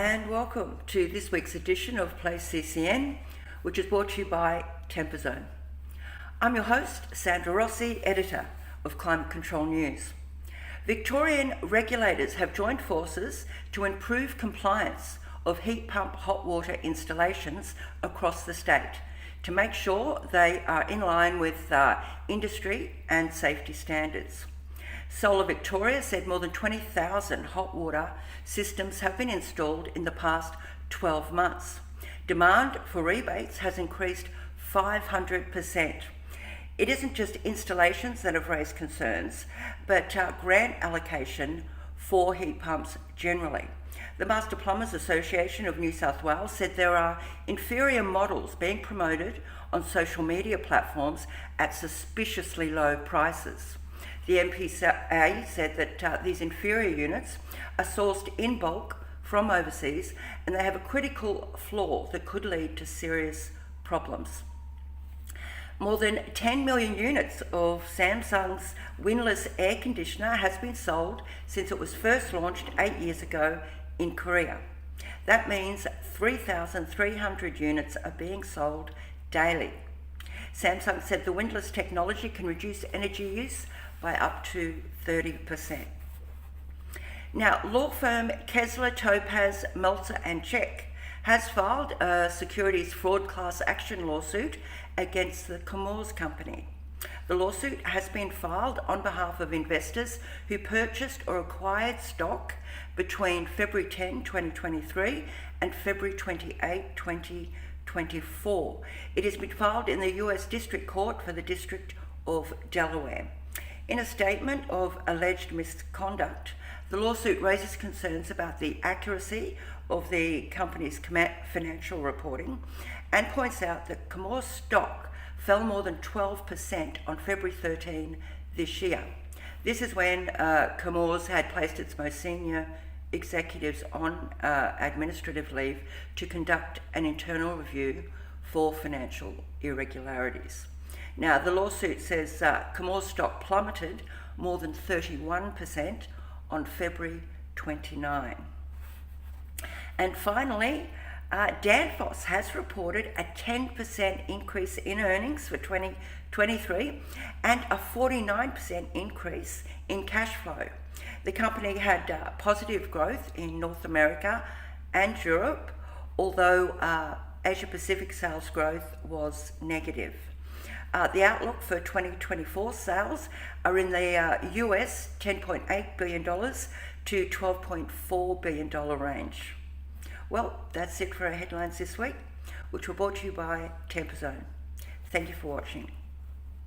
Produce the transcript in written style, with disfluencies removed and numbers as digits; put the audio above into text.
and welcome to this week's edition of Play CCN, which is brought to you by Danfoss. I'm your host, Sandra Rossi, editor of Climate Control News. Victorian regulators have joined forces to improve compliance of heat pump hot water installations across the state to make sure they are in line with industry and safety standards. Solar Victoria said more than 20,000 hot water systems have been installed in the past 12 months. Demand for rebates has increased 500%. It isn't just installations that have raised concerns, but grant allocation for heat pumps generally. The Master Plumbers Association of New South Wales said there are inferior models being promoted on social media platforms at suspiciously low prices. The MPA said that these inferior units are sourced in bulk from overseas and they have a critical flaw that could lead to serious problems. More than 10 million units of Samsung's windless air conditioner has been sold since it was first launched 8 years ago in Korea. That means 3,300 units are being sold daily. Samsung said the windless technology can reduce energy use by up to 30%. Now, law firm Kessler, Topaz, Meltzer and Check has filed a securities fraud class action lawsuit against the Chemours company. The lawsuit has been filed on behalf of investors who purchased or acquired stock between February 10, 2023 and February 28, 2024. It has been filed in the US District Court for the District of Delaware. In a statement of alleged misconduct, the lawsuit raises concerns about the accuracy of the company's financial reporting and points out that Chemours stock fell more than 12% on February 13 this year. This is when Chemours had placed its most senior executives on administrative leave to conduct an internal review for financial irregularities. Now, the lawsuit says Chemours stock plummeted more than 31% on February 29. And finally, Danfoss has reported a 10% increase in earnings for 2023 and a 49% increase in cash flow. The company had positive growth in North America and Europe, although Asia Pacific sales growth was negative. The outlook for 2024 sales are in the US $10.8 billion to $12.4 billion range. Well, that's it for our headlines this week, which were brought to you by Danfoss. Thank you for watching.